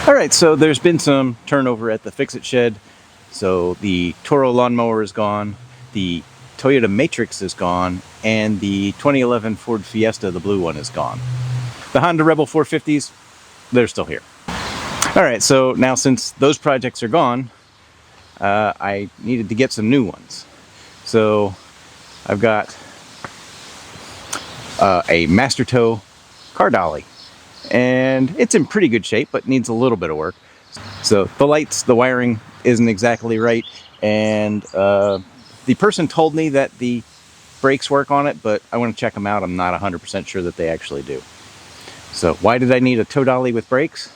All right, so there's been some turnover at the FIXIT Shed. So the Toro lawnmower is gone, the Toyota Matrix is gone, and the 2011 Ford Fiesta, the blue one, is gone. The Honda Rebel 450s, they're still here. All right, so now since those projects are gone, I needed to get some new ones. So I've got a Master Tow car dolly. And it's in pretty good shape, but needs a little bit of work. So the lights, the wiring isn't exactly right, and the person told me that the brakes work on it, but I want to check them out. I'm not 100% sure that they actually do. So why did I need a tow dolly with brakes?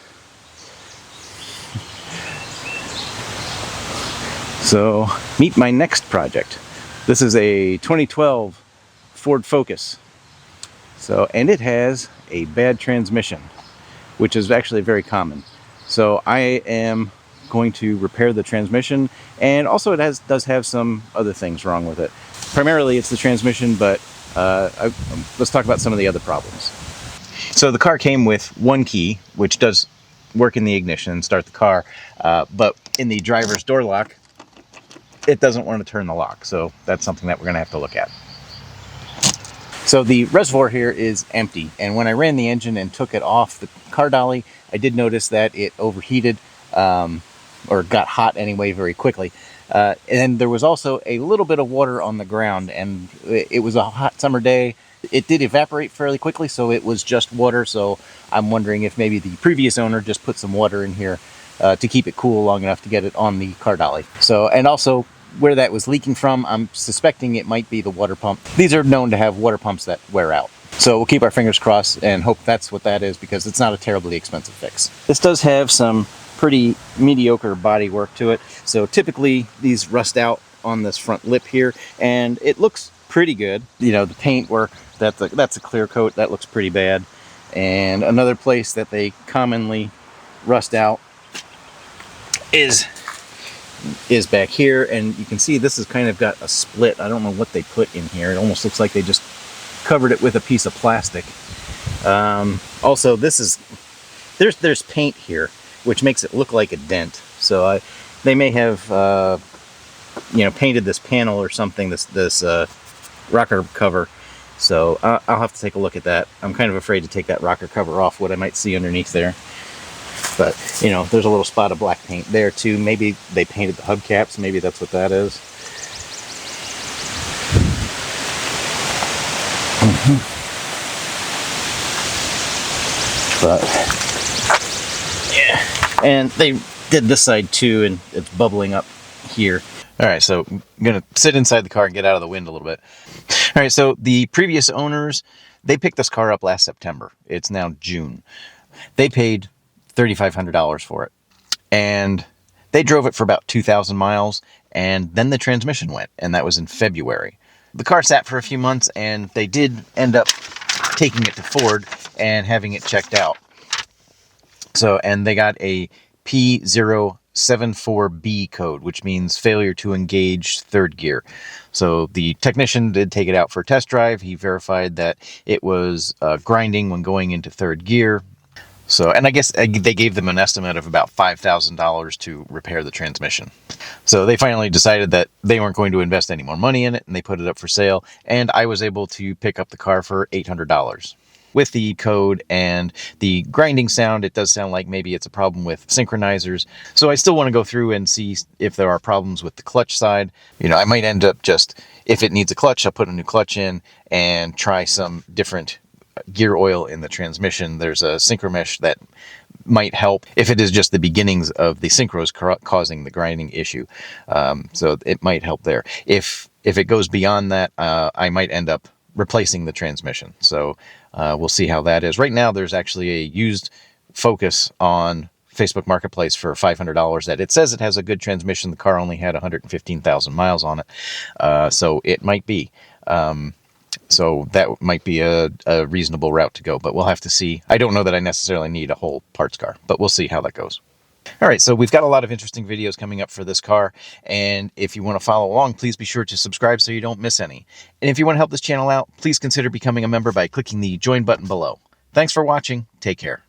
So meet my next project. This is a 2012 Ford Focus. So, and it has a bad transmission, which is actually very common. So I am going to repair the transmission, and also it does have some other things wrong with it. Primarily it's the transmission, but let's talk about some of the other problems. So the car came with one key, which does work in the ignition and start the car, but in the driver's door lock, it doesn't want to turn the lock. So that's something that we're going to have to look at. So the reservoir here is empty, and when I ran the engine and took it off the car dolly, I did notice that it overheated, or got hot anyway very quickly. And there was also a little bit of water on the ground, and it was a hot summer day. It did evaporate fairly quickly, so it was just water. So I'm wondering if maybe the previous owner just put some water in here to keep it cool long enough to get it on the car dolly. So, and also, where that was leaking from, I'm suspecting it might be the water pump. These are known to have water pumps that wear out. So we'll keep our fingers crossed and hope that's what that is, because it's not a terribly expensive fix. This does have some pretty mediocre body work to it. So typically these rust out on this front lip here, and it looks pretty good. You know, the paint work, that's a clear coat, that looks pretty bad. And another place that they commonly rust out is back here, and you can see this has kind of got a split. I don't know what they put in here. It almost looks like they just covered it with a piece of plastic. Also, this is there's paint here, which makes it look like a dent. So they may have painted this panel or something, this rocker cover. So I'll have to take a look at that. I'm kind of afraid to take that rocker cover off, what I might see underneath there. But, you know, there's a little spot of black paint there too. Maybe they painted the hubcaps. Maybe that's what that is. But, yeah. And they did this side too, and it's bubbling up here. All right, so I'm going to sit inside the car and get out of the wind a little bit. All right, so the previous owners, they picked this car up last September. It's now June. They paid $3,500 for it, and they drove it for about 2,000 miles, and then the transmission went, and that was in February. The car sat for a few months, and they did end up taking it to Ford and having it checked out. So, and they got a P074B code, which means failure to engage third gear. So the technician did take it out for a test drive. He verified that it was grinding when going into third gear. So, and I guess they gave them an estimate of about $5,000 to repair the transmission. So they finally decided that they weren't going to invest any more money in it, and they put it up for sale, and I was able to pick up the car for $800. With the code and the grinding sound, it does sound like maybe it's a problem with synchronizers. So I still want to go through and see if there are problems with the clutch side. You know, I might end up just, if it needs a clutch, I'll put a new clutch in and try some different gear oil in the transmission. There's a synchro mesh that might help if it is just the beginnings of the synchros causing the grinding issue. So it might help there. If it goes beyond that, I might end up replacing the transmission. So we'll see how that is. Right now, there's actually a used Focus on Facebook Marketplace for $500 that it says it has a good transmission. The car only had 115,000 miles on it. So it might be. So that might be a reasonable route to go, but we'll have to see. I don't know that I necessarily need a whole parts car, but we'll see how that goes. All right, so we've got a lot of interesting videos coming up for this car, and if you want to follow along, please be sure to subscribe so you don't miss any. And if you want to help this channel out, please consider becoming a member by clicking the join button below. Thanks for watching. Take care.